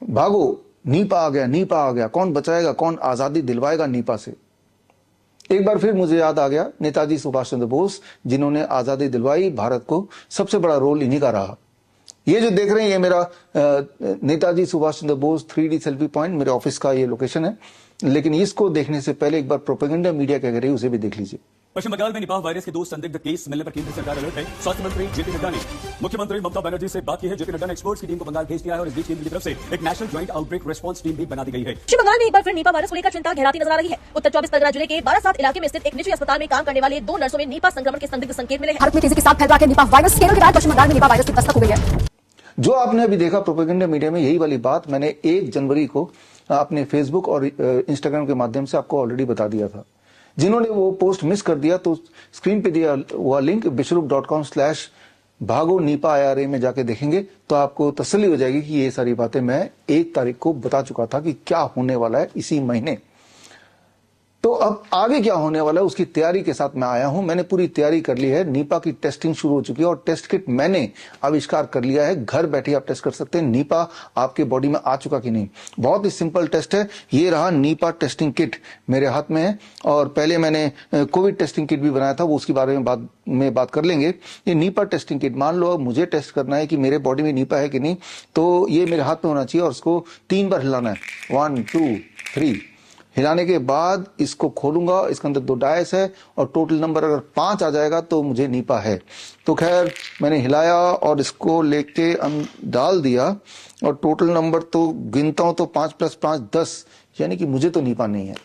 भागो, नीपा आ गया, नीपा आ गया, कौन बचाएगा, कौन आजादी दिलवाएगा नीपा से। एक बार फिर मुझे याद आ गया नेताजी सुभाष चंद्र बोस, जिन्होंने आजादी दिलवाई भारत को। सबसे बड़ा रोल इन्हीं का रहा। ये जो देख रहे हैं, ये मेरा Netaji Subhash Chandra Bose 3D selfie point, मेरे ऑफिस का ये लोकेशन है। लेकिन इसको देखने से पहले एक बार प्रोपेगेंडा मीडिया क्या कर रही है उसे भी देख लीजिए। पश्चिम बंगाल में निपाह वायरस के 2 संदिग्ध केस मिलने पर केंद्र सरकार अलर्ट है। स्वास्थ्य मंत्री जेपी नड्डा ने मुख्यमंत्री ममता बनर्जी से बात की है। जेपी नड्डा ने एक्सपर्ट्स की टीम को बंगाल भेज दिया है और इस बीच केंद्र की तरफ से एक national joint outbreak response team भी बना दी गई है। पश्चिम बंगाल में एक बार फिर निपा वायरस को लेकर चिंता गहराती नजर आ रही है। उत्तर 24 परगना जिले के बारासात इलाके में स्थित एक निजी अस्पताल में काम करने वाले 2 नर्सों में निपा संक्रमण के संदिग्ध संकेत मिले हैं। भारत में तेजी के साथ फैल रहा है निपा वायरस। केरल के बाद पश्चिम बंगाल में निपा वायरस की दस्तक हो गई है। जो आपने अभी देखा प्रोपेगेंडा मीडिया में, यही वाली बात मैंने 1 जनवरी को अपने फेसबुक और इंस्टाग्राम के माध्यम से आपको ऑलरेडी बता दिया था। जिन्होंने वो पोस्ट मिस कर दिया तो स्क्रीन पे दिया हुआ लिंक bishrup.com/भागो नीपा IRA में जाके देखेंगे तो आपको तसल्ली हो जाएगी कि ये सारी बातें मैं 1 तारीख को बता चुका था कि क्या होने वाला है इसी महीने। तो अब आगे क्या होने वाला है उसकी तैयारी के साथ मैं आया हूं। मैंने पूरी तैयारी कर ली है। नीपा की टेस्टिंग शुरू हो चुकी है और टेस्ट किट मैंने आविष्कार कर लिया है। घर बैठे आप टेस्ट कर सकते हैं नीपा आपके बॉडी में आ चुका कि नहीं। बहुत ही सिंपल टेस्ट है। ये रहा नीपा टेस्टिंग किट मेरे हाथ में है। और पहले मैंने कोविड टेस्टिंग किट भी बनाया था, वो उसके बारे में बात कर लेंगे। ये नीपा टेस्टिंग किट, मान लो अब मुझे टेस्ट करना है कि मेरे बॉडी में नीपा है कि नहीं, तो ये मेरे हाथ में होना चाहिए और उसको 3 बार हिलाना है। 1 2 3 हिलाने के बाद इसको खोलूंगा। इसके अंदर 2 डायस है और टोटल नंबर अगर 5 आ जाएगा तो मुझे नीपा है। तो खैर मैंने हिलाया और इसको लेके डाल दिया और टोटल नंबर तो गिनता हूं तो 5 + 5 10, यानी कि मुझे तो नीपा नहीं है।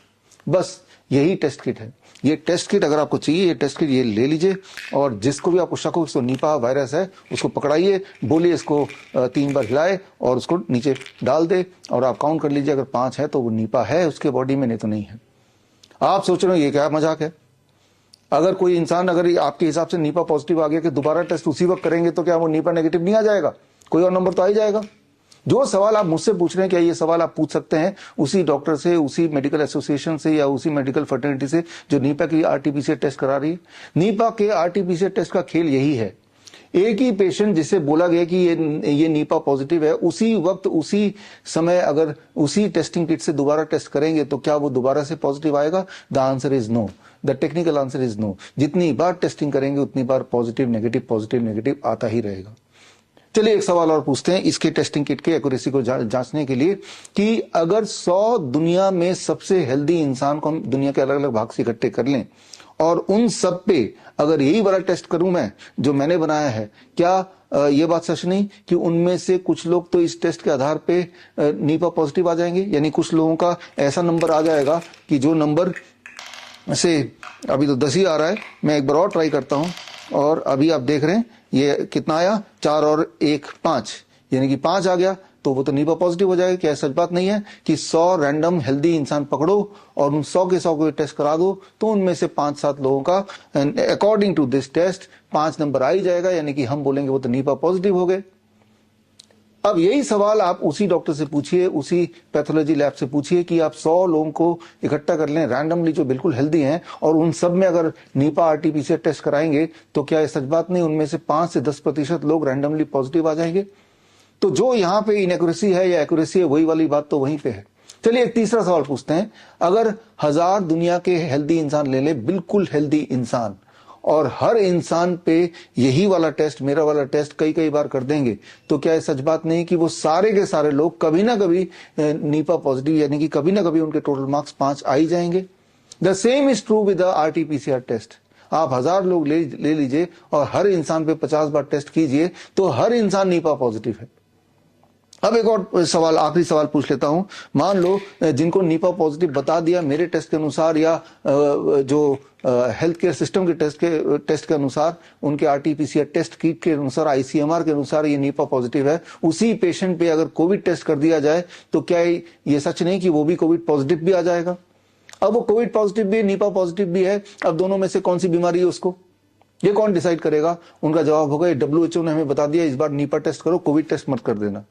बस यही टेस्ट किट है। ये टेस्ट किट अगर आपको चाहिए, ये टेस्ट किट ये ले लीजिए और जिसको भी आपको शक हो इसको नीपा वायरस है उसको पकड़ाइए, बोलिए इसको 3 बार हिलाए और उसको नीचे डाल दे और आप काउंट कर लीजिए। अगर 5 है तो वो नीपा है उसके बॉडी में, नहीं तो नहीं है। आप सोच रहे हो ये क्या मजाक है। अगर कोई इंसान अगर आपके हिसाब से नीपा पॉजिटिव आ गया कि दोबारा टेस्ट उसी वक्त करेंगे तो क्या वो नीपा नेगेटिव नहीं आ जाएगा? कोई और नंबर तो आ ही जाएगा। जो सवाल आप मुझसे पूछ रहे हैं, क्या ये सवाल आप पूछ सकते हैं उसी डॉक्टर से, उसी मेडिकल एसोसिएशन से या उसी मेडिकल फर्टर्निटी से जो नीपा की RT-PCR टेस्ट करा रही है। नीपा के RT-PCR टेस्ट का खेल यही है। एक ही पेशेंट जिसे बोला गया कि ये नीपा पॉजिटिव है, उसी वक्त उसी समय अगर उसी टेस्टिंग किट से दोबारा टेस्ट करेंगे तो क्या वो दोबारा से पॉजिटिव आएगा? The answer is no. The technical answer is no. जितनी बार टेस्टिंग करेंगे उतनी बार पॉजिटिव नेगेटिव आता ही रहेगा। चलिए एक सवाल और पूछते हैं इसके टेस्टिंग किट के एक्यूरेसी को जांचने के लिए कि अगर 100 दुनिया में सबसे हेल्दी इंसान को हम दुनिया के अलग अलग भाग से इकट्ठे कर लें और उन सब पे अगर यही वाला टेस्ट करूं मैं जो मैंने बनाया है, क्या ये बात सच नहीं कि उनमें से कुछ लोग तो इस टेस्ट के आधार पे नीपा पॉजिटिव आ जाएंगे? यानी कुछ लोगों का ऐसा नंबर आ जाएगा कि जो नंबर से अभी तो 10 ही आ रहा है, मैं एक बार और ट्राई करता हूं और अभी आप देख रहे हैं ये कितना आया, 4 और 1 5, यानी कि 5 आ गया तो वो तो नीपा पॉजिटिव हो जाएगा। क्या सच बात नहीं है कि 100 रैंडम हेल्दी इंसान पकड़ो और उन 100 के 100 को टेस्ट करा दो तो उनमें से 5-7 लोगों का according to this test 5 number आ ही जाएगा, यानी कि हम बोलेंगे वो तो नीपा पॉजिटिव हो गए। अब यही सवाल आप उसी डॉक्टर से पूछिए, उसी पैथोलॉजी लैब से पूछिए कि आप 100 लोगों को इकट्ठा कर लें रैंडमली जो बिल्कुल हेल्दी हैं और उन सब में अगर नीपा RT-PCR टेस्ट कराएंगे तो क्या ये सच बात नहीं उनमें से 5 से 10% लोग रैंडमली पॉजिटिव आ जाएंगे? तो जो यहाँ पे इनएक्यूरेसी है या एक्यूरेसी है वही वाली बात तो वहीं पे है। चलिए एक तीसरा सवाल पूछते हैं। अगर 1000 दुनिया के हेल्दी इंसान ले ले, बिल्कुल हेल्दी इंसान, और हर इंसान पे यही वाला टेस्ट, मेरा वाला टेस्ट कई बार कर देंगे तो क्या सच बात नहीं कि वो सारे के सारे लोग कभी ना कभी नीपा पॉजिटिव, यानी कि कभी ना कभी उनके टोटल मार्क्स 5 आ ही जाएंगे? The same is true with the RT-PCR test. आप 1000 लोग ले लीजिए और हर इंसान पे 50 बार टेस्ट कीजिए तो हर इंसान नीपा पॉजिटिव है। अब एक और सवाल, आखिरी सवाल पूछ लेता हूं। मान लो जिनको नीपा पॉजिटिव बता दिया मेरे टेस्ट के अनुसार या जो हेल्थ केयर सिस्टम के टेस्ट के अनुसार, उनके RT-PCR टेस्ट किट के अनुसार, ICMR के अनुसार ये नीपा पॉजिटिव है, उसी पेशेंट पे अगर कोविड टेस्ट कर दिया जाए तो क्या ये सच नहीं कि वो भी कोविड पॉजिटिव भी आ जाएगा? अब वो कोविड पॉजिटिव भी है, नीपा पॉजिटिव भी है, अब दोनों में से कौन सी बीमारी है उसको ये कौन डिसाइड करेगा? उनका जवाब होगा WHO ने हमें बता दिया इस बार नीपा टेस्ट करो, कोविड टेस्ट मत कर देना।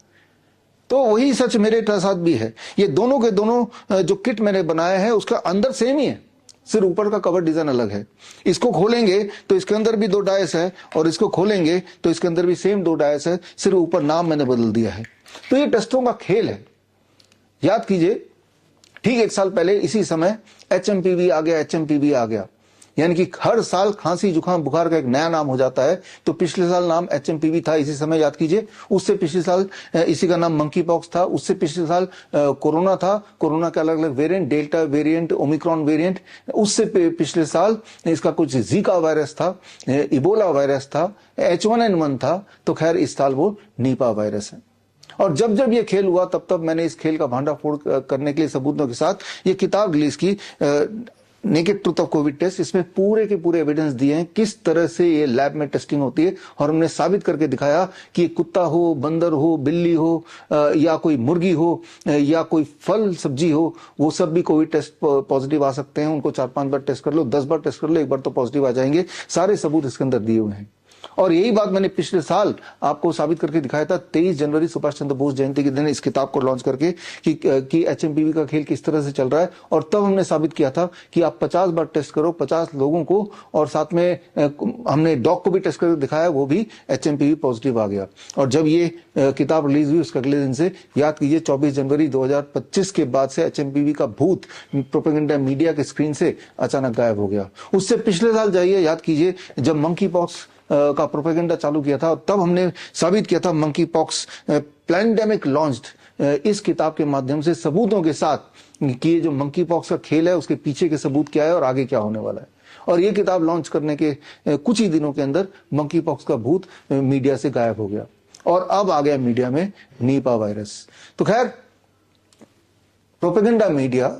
तो वही सच मेरे साथ भी है। ये दोनों के दोनों जो किट मैंने बनाया है उसका अंदर सेम ही है, सिर्फ ऊपर का कवर डिजाइन अलग है। इसको खोलेंगे तो इसके अंदर भी 2 डायस है और इसको खोलेंगे तो इसके अंदर भी सेम 2 डायस है, सिर्फ ऊपर नाम मैंने बदल दिया है। तो ये टेस्टों का खेल है। याद कीजिए, ठीक 1 साल पहले इसी समय HMPV आ गया, यानी कि हर साल खांसी जुकाम बुखार का एक नया नाम हो जाता है। तो पिछले साल नाम HMPV था इसी समय, याद कीजिए। उससे पिछले साल इसी का नाम मंकी पॉक्स था। उससे पिछले साल कोरोना था, कोरोना के अलग अलग variant, delta variant, Omicron variant. उससे पिछले साल इसका कुछ जीका वायरस था, इबोला वायरस था, H1N1 था। तो खैर इस साल वो नीपा वायरस है। और जब जब ये खेल हुआ तब मैंने इस खेल का भांडाफोड़ करने के लिए सबूतों के साथ ये किताब रिलीज की, naked truth of covid test. इसमें पूरे के पूरे एविडेंस दिए हैं किस तरह से ये लैब में टेस्टिंग होती है, और हमने साबित करके दिखाया कि कुत्ता हो, बंदर हो, बिल्ली हो, या कोई मुर्गी हो, या कोई फल सब्जी हो, वो सब भी कोविड टेस्ट पॉजिटिव आ सकते हैं। उनको 4-5 बार टेस्ट कर लो, 10 बार टेस्ट कर लो, 1 बार तो पॉजिटिव आ जाएंगे। सारे सबूत इसके अंदर दिए हुए हैं। और यही बात मैंने पिछले साल आपको साबित करके दिखाया था 23 जनवरी सुभाष चंद्र बोस जयंती के दिन इस किताब को लॉन्च करके कि HMPV का खेल किस तरह से चल रहा है। और तब हमने साबित किया था कि आप 50 बार टेस्ट करो 50 लोगों को, और साथ में हमने डॉग को भी टेस्ट करके दिखाया, वो भी HMPV पॉजिटिव आ गया। और जब ये किताब रिलीज हुई उसके अगले दिन से, याद कीजिए 24 जनवरी 2025 के बाद से HMPV का भूत प्रोपेगेंडा मीडिया के स्क्रीन से अचानक गायब हो गया। उससे पिछले साल जाइए, याद कीजिए जब मंकी पॉक्स का प्रोपेगेंडा चालू किया था, तब हमने साबित किया था मंकी पॉक्स पैंडेमिक लॉन्च्ड इस किताब के माध्यम से सबूतों के साथ कि ये जो मंकी पॉक्स का खेल है उसके पीछे के सबूत क्या है और आगे क्या होने वाला है। और ये किताब लॉन्च करने के कुछ ही दिनों के अंदर मंकी पॉक्स का भूत मीडिया से गायब हो गया, और अब आ गया मीडिया में नीपा वायरस। तो खैर प्रोपेगेंडा मीडिया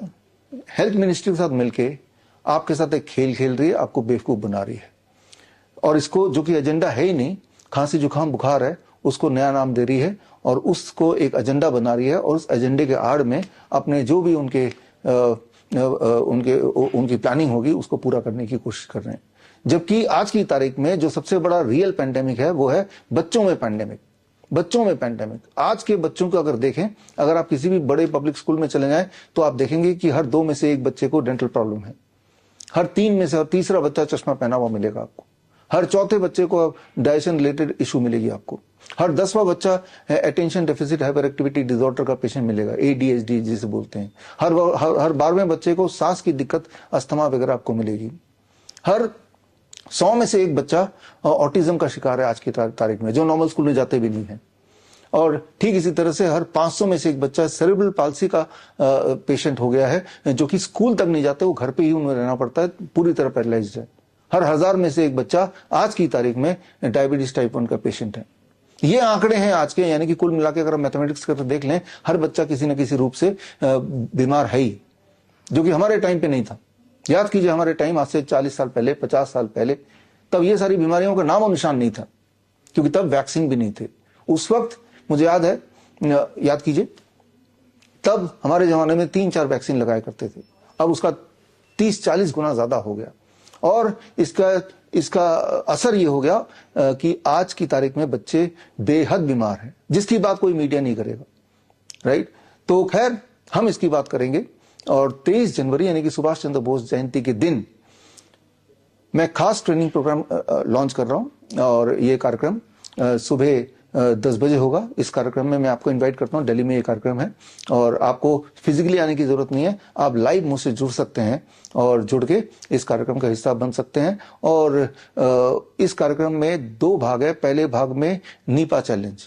हेल्थ मिनिस्ट्री के साथ मिलके आपके साथ एक खेल खेल रही है, आपको बेवकूफ बना रही है, और इसको जो कि एजेंडा है ही नहीं, खांसी जुकाम बुखार है, उसको नया नाम दे रही है और उसको एक एजेंडा बना रही है, और उस एजेंडे के आड़ में अपने जो भी उनकी प्लानिंग होगी उसको पूरा करने की कोशिश कर रहे हैं। जबकि आज की तारीख में जो सबसे बड़ा रियल पैंडेमिक है वो है बच्चों में पैंडेमिक। आज के बच्चों को अगर देखें, अगर आप किसी भी बड़े पब्लिक स्कूल में चले जाएं तो आप देखेंगे कि हर 2 में से 1 बच्चे को डेंटल प्रॉब्लम है, हर 3 में से हर तीसरा बच्चा चश्मा पहना हुआ मिलेगा आपको, हर चौथे बच्चे को डाइजेशन रिलेटेड इशू मिलेगी आपको, हर 10वां बच्चा attention deficit hyper activity disorder का पेशेंट मिलेगा, ADHD जिसे बोलते हैं, हर 12वें बच्चे को सांस की दिक्कत, अस्थमा वगैरह आपको मिलेगी, हर 100 में से 1 बच्चा ऑटिज्म का शिकार है आज की तारीख में, जो नॉर्मल स्कूल में जाते भी नहीं है। और ठीक इसी तरह से हर 500 में से 1 बच्चा सेरेब्रल पाल्सी का पेशेंट हो गया है, जो कि स्कूल तक नहीं जाते, वो घर पे ही उन्हें रहना पड़ता है, पूरी तरह पैरालाइज्ड है। हर 1000 में से 1 बच्चा आज की तारीख में डायबिटीज टाइप 1 का पेशेंट है। ये आंकड़े हैं आज के, यानी कि कुल मिलाकर अगर मैथमेटिक्स करके देख लें, हर बच्चा किसी न किसी रूप से बीमार है ही, जो कि हमारे टाइम पे नहीं था। याद कीजिए हमारे टाइम, आज से 40 साल पहले, 50 साल पहले, तब ये सारी बीमारियों का नाम और निशान नहीं था, क्योंकि तब वैक्सीन भी नहीं थे। उस वक्त मुझे याद है, याद कीजिए, तब हमारे जमाने में 3-4 वैक्सीन लगाया करते थे, अब उसका 30-40 गुना ज्यादा हो गया। और इसका असर ये हो गया कि आज की तारीख में बच्चे बेहद बीमार हैं, जिसकी बात कोई मीडिया नहीं करेगा, राइट। तो खैर हम इसकी बात करेंगे। और 23 जनवरी यानी कि सुभाष चंद्र बोस जयंती के दिन मैं खास ट्रेनिंग प्रोग्राम लॉन्च कर रहा हूं, और ये कार्यक्रम सुबह 10 बजे होगा। इस कार्यक्रम में मैं आपको इनवाइट करता हूं, दिल्ली में ये कार्यक्रम है, और आपको फिजिकली आने की जरूरत नहीं है, आप लाइव मुझसे जुड़ सकते हैं और जुड़ के इस कार्यक्रम का हिस्सा बन सकते हैं। और इस कार्यक्रम में 2 भाग है। पहले भाग में नीपा चैलेंज।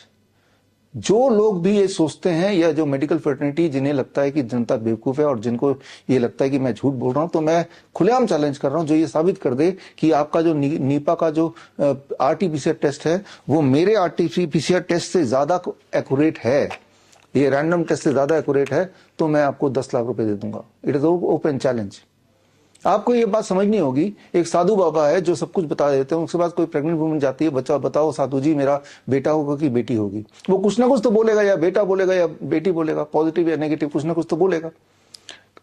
जो लोग भी ये सोचते हैं, या जो मेडिकल फ्रेटर्निटी जिन्हें लगता है कि जनता बेवकूफ है और जिनको ये लगता है कि मैं झूठ बोल रहा हूं, तो मैं खुलेआम चैलेंज कर रहा हूं, जो ये साबित कर दे कि आपका जो नीपा का जो RT-PCR टेस्ट है वो मेरे RT-PCR टेस्ट से ज्यादा एक्यूरेट है, ये रैंडम टेस्ट से ज्यादा एक्यूरेट है, तो मैं आपको 10 लाख रुपए दे दूंगा। It is open challenge. आपको ये बात समझनी होगी, एक साधु बाबा है जो सब कुछ बता देते हैं, उसके बाद कोई प्रेग्नेंट वुमन जाती है, बच्चा बताओ साधु जी मेरा बेटा होगा कि बेटी होगी, वो कुछ ना कुछ तो बोलेगा, या बेटा बोलेगा या बेटी बोलेगा, पॉजिटिव या नेगेटिव कुछ ना कुछ तो बोलेगा।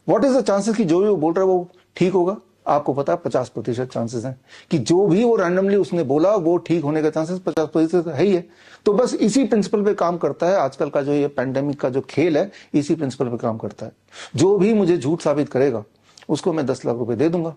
व्हाट इज द चांसेस कि जो भी वो बोल रहा है वो ठीक होगा? आपको पता है 50% चांसेस हैं कि जो भी वो रैंडमली उसने बोला वो ठीक होने का चांसेस 50% है ही है। तो बस इसी प्रिंसिपल पे काम करता है आजकल का जो ये पैंडेमिक का जो खेल है, इसी प्रिंसिपल पे काम करता है। जो भी मुझे झूठ साबित करेगा उसको मैं 10 लाख रुपए दे दूंगा।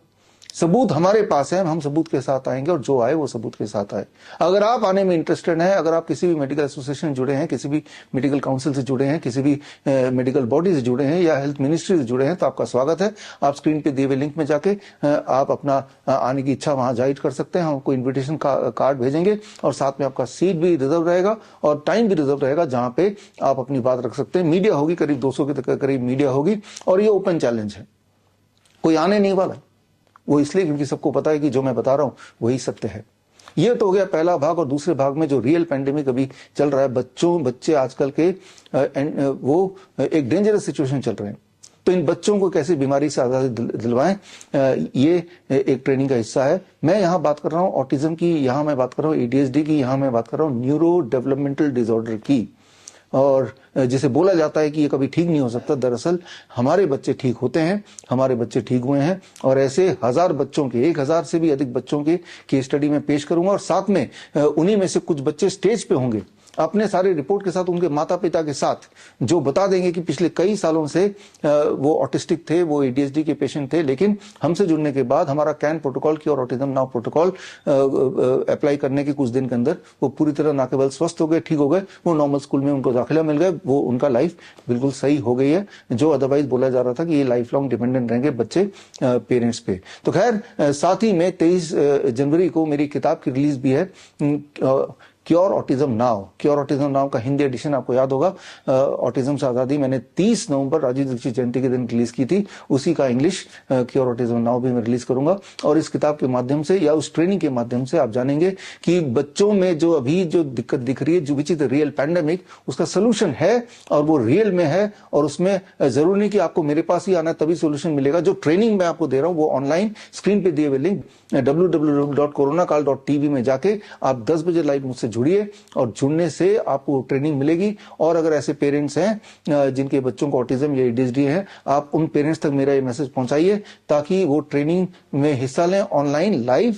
सबूत हमारे पास है, हम सबूत के साथ आएंगे और जो आए वो सबूत के साथ आए। अगर आप आने में इंटरेस्टेड हैं, अगर आप किसी भी मेडिकल एसोसिएशन से जुड़े हैं, किसी भी मेडिकल काउंसिल से जुड़े हैं, किसी भी मेडिकल बॉडी से जुड़े हैं या हेल्थ मिनिस्ट्री से जुड़े हैं, तो आपका स्वागत है। आप स्क्रीन पे दिए हुए लिंक में जाके आप अपना आने की इच्छा वहां जाहिर कर सकते हैं। हम आपको इन्विटेशन कार्ड भेजेंगे और साथ में आपका सीट भी रिजर्व रहेगा और टाइम भी रिजर्व रहेगा जहां पे आप अपनी बात रख सकते हैं। मीडिया होगी, करीब 200 के करीब मीडिया होगी और ये ओपन चैलेंज है, कोई आने नहीं वाला। वो इसलिए क्योंकि सबको पता है कि जो मैं बता रहा हूं वही सत्य है। ये तो हो गया पहला भाग। और दूसरे भाग में जो रियल पैंडेमिक अभी चल रहा है, बच्चे आजकल के वो एक डेंजरस सिचुएशन चल रहे हैं, तो इन बच्चों को कैसे बीमारी से आजादी दिलवाएं, ये एक ट्रेनिंग का हिस्सा है। मैं यहाँ बात कर रहा हूँ ऑटिज्म की, यहाँ मैं बात कर रहा हूँ ADHD की, यहाँ मैं बात कर रहा हूँ न्यूरो डेवलपमेंटल डिसऑर्डर की। और जिसे बोला जाता है कि ये कभी ठीक नहीं हो सकता, दरअसल हमारे बच्चे ठीक होते हैं, हमारे बच्चे ठीक हुए हैं। और ऐसे 1000 बच्चों के, 1000 से भी अधिक बच्चों के केस स्टडी में पेश करूंगा और साथ में उन्हीं में से कुछ बच्चे स्टेज पे होंगे अपने सारे रिपोर्ट के साथ, उनके माता पिता के साथ, जो बता देंगे कि पिछले कई सालों से वो ऑटिस्टिक थे, वो ADHD के पेशेंट थे, लेकिन हमसे जुड़ने के बाद हमारा कैन प्रोटोकॉल की और ऑटिज्म नाउ प्रोटोकॉल अप्लाई करने के कुछ दिन के अंदर वो पूरी तरह ना केवल स्वस्थ हो गए, ठीक हो गए, वो नॉर्मल स्कूल में उनको दाखिला मिल गया, वो उनका लाइफ बिल्कुल सही हो गई है। जो अदरवाइज बोला जा रहा था कि ये लाइफ लॉन्ग डिपेंडेंट रहेंगे बच्चे पेरेंट्स पे। तो खैर, साथ ही में 23 जनवरी को मेरी किताब की रिलीज भी है, cure autism now. Cure autism now का हिंदी एडिशन आपको याद होगा, ऑटिज्म से आजादी, मैंने 30 नवंबर राजीव दीक्षित जयंती के दिन रिलीज की थी। उसी का इंग्लिश क्योर ऑटिज्म नाउ भी मैं रिलीज करूंगा। और इस किताब के माध्यम से या उस ट्रेनिंग के माध्यम से आप जानेंगे कि बच्चों में जो अभी जो दिक्कत दिख रही है, जो which is the real pandemic, उसका सोल्यूशन है और वो रियल में है। और उसमें जरूरी नहीं कि आपको मेरे पास ही आना तभी सोल्यूशन मिलेगा। जो ट्रेनिंग मैं आपको दे रहा हूं वो ऑनलाइन स्क्रीन पे दिए हुए लिंक www.coronakal.tv में जाके आप 10 बजे लाइव मुझसे जुड़िए और जुड़ने से आपको ट्रेनिंग मिलेगी। और अगर ऐसे पेरेंट्स हैं जिनके बच्चों को ऑटिज्म या ADHD है, आप उन पेरेंट्स तक मेरा ये मैसेज पहुंचाइए ताकि वो ट्रेनिंग में हिस्सा लें ऑनलाइन लाइव।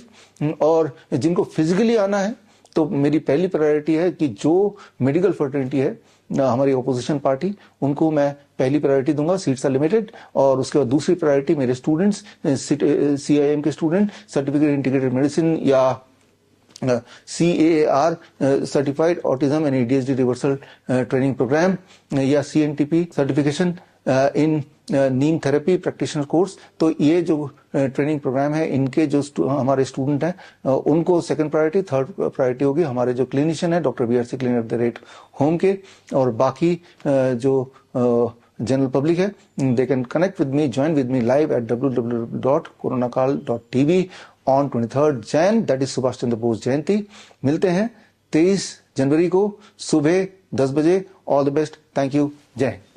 और जिनको फिजिकली आना है तो मेरी पहली प्रायोरिटी है कि जो मेडिकल फर्टर्निटी है, हमारी ऑपोजिशन पार्टी, उनको मैं पहली प्रायोरिटी दूंगा, सीट्स आर लिमिटेड। और उसके बाद दूसरी प्रायोरिटी मेरे स्टूडेंट्स, CIM के स्टूडेंट, सर्टिफिकेट इंटीग्रेटेड मेडिसिन या CAAR certified autism and ADHD reversal training program या CNTP certification in neem therapy practitioner course. तो ये जो ट्रेनिंग प्रोग्राम है, इनके जो हमारे स्टूडेंट हैं उनको सेकंड प्रायोरिटी, थर्ड प्रायोरिटी होगी हमारे जो क्लिनिशियन है डॉक्टर BRC clinic@home के। और बाकी जो जनरल पब्लिक है, they can connect with me, join with me live at www.coronakal.tv on 23rd Jan, that is Subhash Chandra Bose Jayanti. मिलते हैं 23 जनवरी को सुबह 10 बजे। All the best, thank you, जय हिंद।